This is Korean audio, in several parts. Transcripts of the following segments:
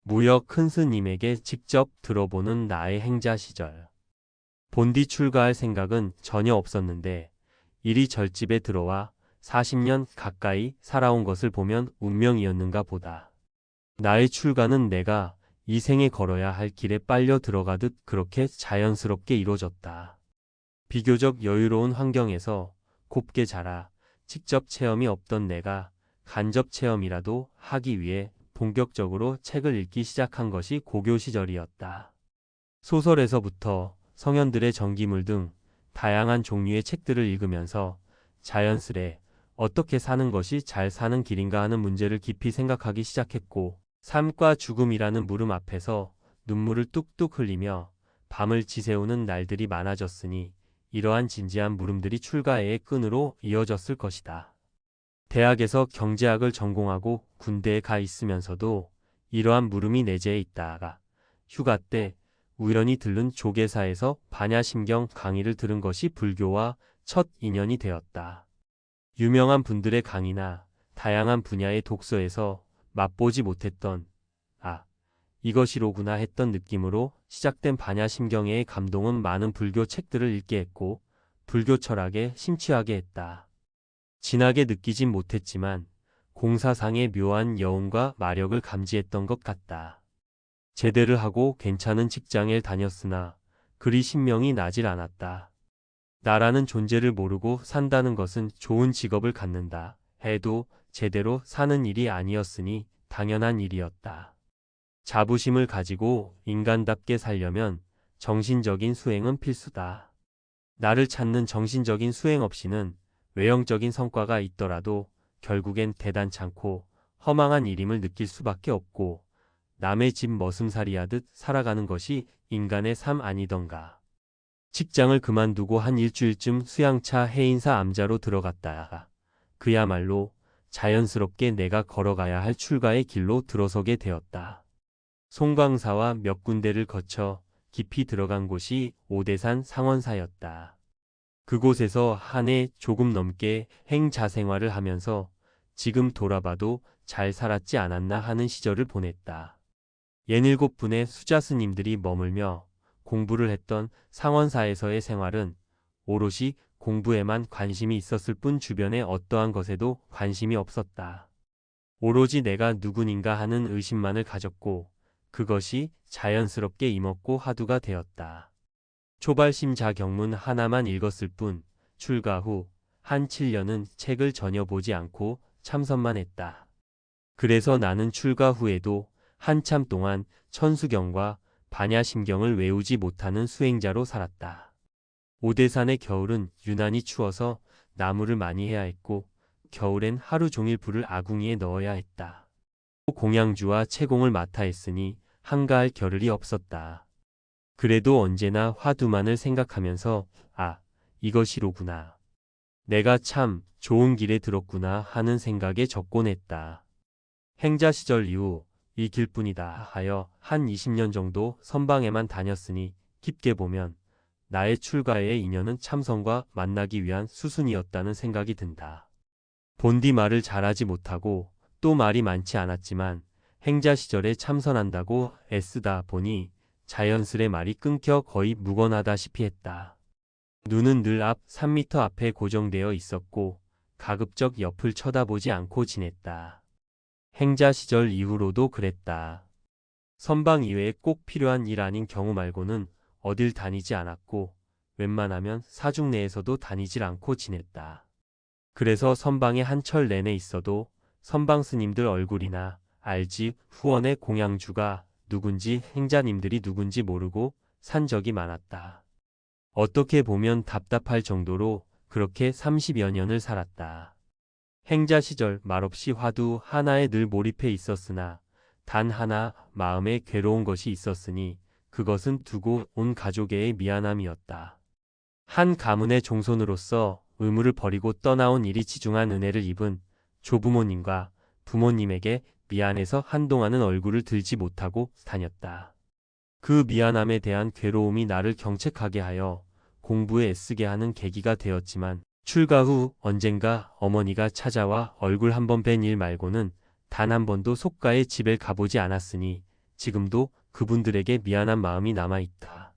무역 큰 스님에게 직접 들어보는 나의 행자 시절. 본디 출가할 생각은 전혀 없었는데 일이 절집에 들어와 40년 가까이 살아온 것을 보면 운명이었는가 보다. 나의 출가는 내가 이 생에 걸어야 할 길에 빨려 들어가듯 그렇게 자연스럽게 이루어졌다. 비교적 여유로운 환경에서 곱게 자라 직접 체험이 없던 내가 간접 체험이라도 하기 위해 본격적으로 책을 읽기 시작한 것이 고교 시절이었다. 소설에서부터 성현들의 전기물 등 다양한 종류의 책들을 읽으면서 자연스레 어떻게 사는 것이 잘 사는 길인가 하는 문제를 깊이 생각하기 시작했고, 삶과 죽음이라는 물음 앞에서 눈물을 뚝뚝 흘리며 밤을 지새우는 날들이 많아졌으니 이러한 진지한 물음들이 출가의 끈으로 이어졌을 것이다. 대학에서 경제학을 전공하고 군대에 가 있으면서도 이러한 물음이 내재해 있다가 휴가 때 우연히 들른 조계사에서 반야심경 강의를 들은 것이 불교와 첫 인연이 되었다. 유명한 분들의 강의나 다양한 분야의 독서에서 맛보지 못했던 이것이로구나 했던 느낌으로 시작된 반야심경의 감동은 많은 불교 책들을 읽게 했고 불교 철학에 심취하게 했다. 진하게 느끼진 못했지만 공사상의 묘한 여운과 마력을 감지했던 것 같다. 제대를 하고 괜찮은 직장에 다녔으나 그리 신명이 나질 않았다. 나라는 존재를 모르고 산다는 것은 좋은 직업을 갖는다 해도 제대로 사는 일이 아니었으니 당연한 일이었다. 자부심을 가지고 인간답게 살려면 정신적인 수행은 필수다. 나를 찾는 정신적인 수행 없이는 외형적인 성과가 있더라도 결국엔 대단찮고 허망한 일임을 느낄 수밖에 없고 남의 집 머슴살이하듯 살아가는 것이 인간의 삶 아니던가. 직장을 그만두고 한 일주일쯤 수양차 해인사 암자로 들어갔다가 그야말로 자연스럽게 내가 걸어가야 할 출가의 길로 들어서게 되었다. 송광사와 몇 군데를 거쳐 깊이 들어간 곳이 오대산 상원사였다. 그곳에서 한 해 조금 넘게 행자 생활을 하면서 지금 돌아봐도 잘 살았지 않았나 하는 시절을 보냈다. 67분의 수자 스님들이 머물며 공부를 했던 상원사에서의 생활은 오롯이 공부에만 관심이 있었을 뿐 주변의 어떠한 것에도 관심이 없었다. 오로지 내가 누구인가 하는 의심만을 가졌고 그것이 자연스럽게 임었고 화두가 되었다. 초발심자 경문 하나만 읽었을 뿐 출가 후 한 7년은 책을 전혀 보지 않고 참선만 했다. 그래서 나는 출가 후에도 한참 동안 천수경과 반야심경을 외우지 못하는 수행자로 살았다. 오대산의 겨울은 유난히 추워서 나무를 많이 해야 했고 겨울엔 하루 종일 불을 아궁이에 넣어야 했다. 공양주와 채공을 맡아 했으니 한가할 겨를이 없었다. 그래도 언제나 화두만을 생각하면서 이것이로구나. 내가 참 좋은 길에 들었구나 하는 생각에 적곤 했다. 행자 시절 이후 이 길뿐이다 하여 한 20년 정도 선방에만 다녔으니 깊게 보면 나의 출가의 인연은 참선과 만나기 위한 수순이었다는 생각이 든다. 본디 말을 잘하지 못하고 또 말이 많지 않았지만 행자 시절에 참선한다고 애쓰다 보니 자연스레 말이 끊겨 거의 묵어나다시피 했다. 눈은 늘 앞 3미터 앞에 고정되어 있었고 가급적 옆을 쳐다보지 않고 지냈다. 행자 시절 이후로도 그랬다. 선방 이외에 꼭 필요한 일 아닌 경우 말고는 어딜 다니지 않았고 웬만하면 사중 내에서도 다니질 않고 지냈다. 그래서 선방에 한철 내내 있어도 선방 스님들 얼굴이나 알지 후원의 공양주가 누군지 행자님들이 누군지 모르고 산 적이 많았다. 어떻게 보면 답답할 정도로 그렇게 30여 년을 살았다. 행자 시절 말없이 화두 하나에 늘 몰입해 있었으나 단 하나 마음에 괴로운 것이 있었으니 그것은 두고 온 가족의 미안함이었다. 한 가문의 종손으로서 의무를 버리고 떠나온 일이 지중한 은혜를 입은 조부모님과 부모님에게 미안해서 한동안은 얼굴을 들지 못하고 다녔다. 그 미안함에 대한 괴로움이 나를 경책하게 하여 공부에 애쓰게 하는 계기가 되었지만 출가 후 언젠가 어머니가 찾아와 얼굴 한번 뵌 일 말고는 단 한 번도 속가의 집에 가보지 않았으니 지금도 그분들에게 미안한 마음이 남아있다.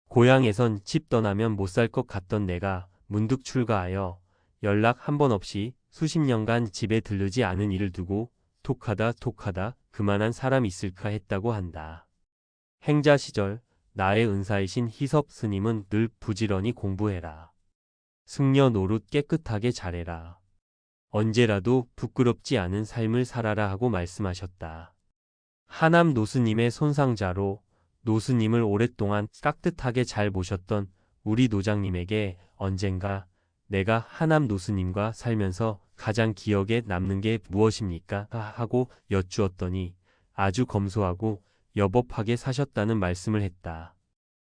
고향에선 집 떠나면 못 살 것 같던 내가 문득 출가하여 연락 한 번 없이 수십 년간 집에 들르지 않은 일을 두고 톡하다 그만한 사람 있을까 했다고 한다. 행자 시절 나의 은사이신 희섭 스님은 늘 부지런히 공부해라. 승려 노릇 깨끗하게 잘해라. 언제라도 부끄럽지 않은 삶을 살아라 하고 말씀하셨다. 하남 노스님의 손상자로 노스님을 오랫동안 깍듯하게 잘 모셨던 우리 노장님에게 언젠가 내가 하남 노스님과 살면서 가장 기억에 남는 게 무엇입니까? 하고 여쭈었더니 아주 검소하고 여법하게 사셨다는 말씀을 했다.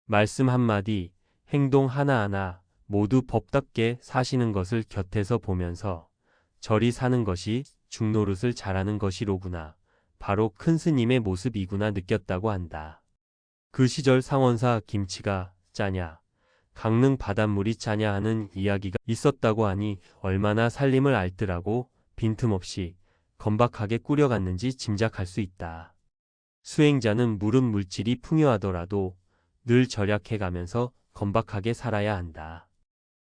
말씀 한마디, 행동 하나하나 모두 법답게 사시는 것을 곁에서 보면서 저리 사는 것이 중노릇을 잘하는 것이로구나. 바로 큰 스님의 모습이구나 느꼈다고 한다. 그 시절 상원사 김치가 짜냐, 강릉 바닷물이 짜냐 하는 이야기가 있었다고 하니 얼마나 살림을 알뜰하고 빈틈없이 건박하게 꾸려갔는지 짐작할 수 있다. 수행자는 물은 물질이 풍요하더라도 늘 절약해가면서 건박하게 살아야 한다.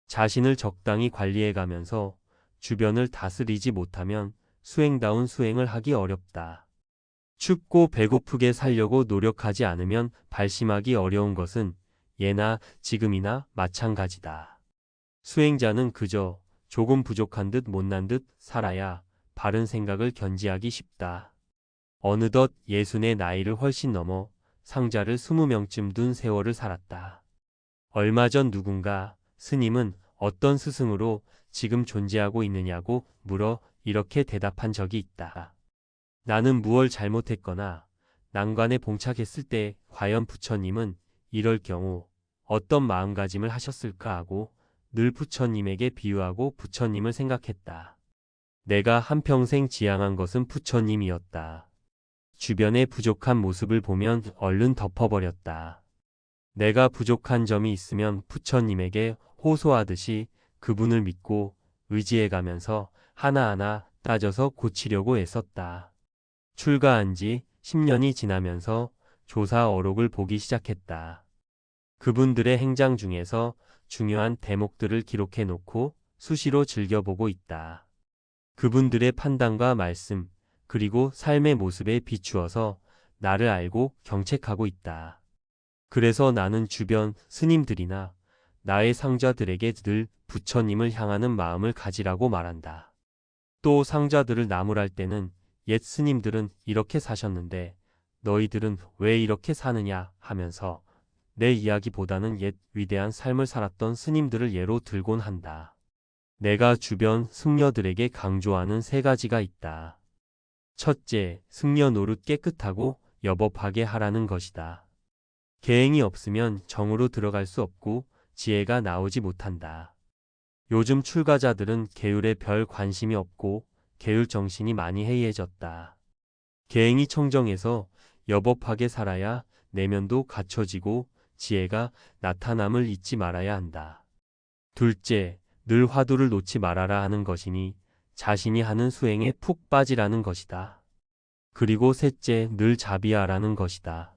자신을 적당히 관리해가면서 주변을 다스리지 못하면 수행다운 수행을 하기 어렵다. 춥고 배고프게 살려고 노력하지 않으면 발심하기 어려운 것은 예나 지금이나 마찬가지다. 수행자는 그저 조금 부족한 듯 못난 듯 살아야 바른 생각을 견지하기 쉽다. 어느덧 60의 나이를 훨씬 넘어 상자를 20명쯤 둔 세월을 살았다. 얼마 전 누군가 스님은 어떤 스승으로 지금 존재하고 있느냐고 물어 이렇게 대답한 적이 있다. 나는 무얼 잘못했거나 난관에 봉착했을 때 과연 부처님은 이럴 경우 어떤 마음가짐을 하셨을까 하고 늘 부처님에게 비유하고 부처님을 생각했다. 내가 한평생 지향한 것은 부처님이었다. 주변의 부족한 모습을 보면 얼른 덮어버렸다. 내가 부족한 점이 있으면 부처님에게 호소하듯이 그분을 믿고 의지해가면서 하나하나 따져서 고치려고 애썼다. 출가한 지 10년이 지나면서 조사 어록을 보기 시작했다. 그분들의 행장 중에서 중요한 대목들을 기록해 놓고 수시로 즐겨보고 있다. 그분들의 판단과 말씀, 그리고 삶의 모습에 비추어서 나를 알고 경책하고 있다. 그래서 나는 주변 스님들이나 나의 상자들에게 늘 부처님을 향하는 마음을 가지라고 말한다. 또 상자들을 나무랄 때는 옛 스님들은 이렇게 사셨는데 너희들은 왜 이렇게 사느냐 하면서 내 이야기보다는 옛 위대한 삶을 살았던 스님들을 예로 들곤 한다. 내가 주변 승려들에게 강조하는 3가지가 있다. 첫째, 승려 노릇 깨끗하고 여법하게 하라는 것이다. 계행이 없으면 정으로 들어갈 수 없고 지혜가 나오지 못한다. 요즘 출가자들은 계율에 별 관심이 없고 계율 정신이 많이 해이해졌다. 계행이 청정해서 여법하게 살아야 내면도 갖춰지고 지혜가 나타남을 잊지 말아야 한다. 둘째, 늘 화두를 놓지 말아라 하는 것이니 자신이 하는 수행에 푹 빠지라는 것이다. 그리고 셋째, 늘 자비하라는 것이다.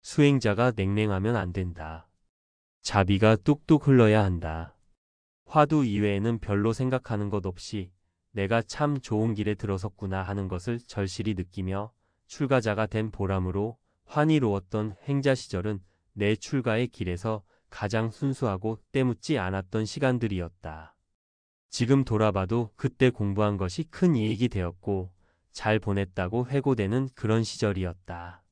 수행자가 냉랭하면 안 된다. 자비가 뚝뚝 흘러야 한다. 화두 이외에는 별로 생각하는 것 없이 내가 참 좋은 길에 들어섰구나 하는 것을 절실히 느끼며 출가자가 된 보람으로 환희로웠던 행자 시절은 내 출가의 길에서 가장 순수하고 때묻지 않았던 시간들이었다. 지금 돌아봐도 그때 공부한 것이 큰 이익이 되었고 잘 보냈다고 회고되는 그런 시절이었다.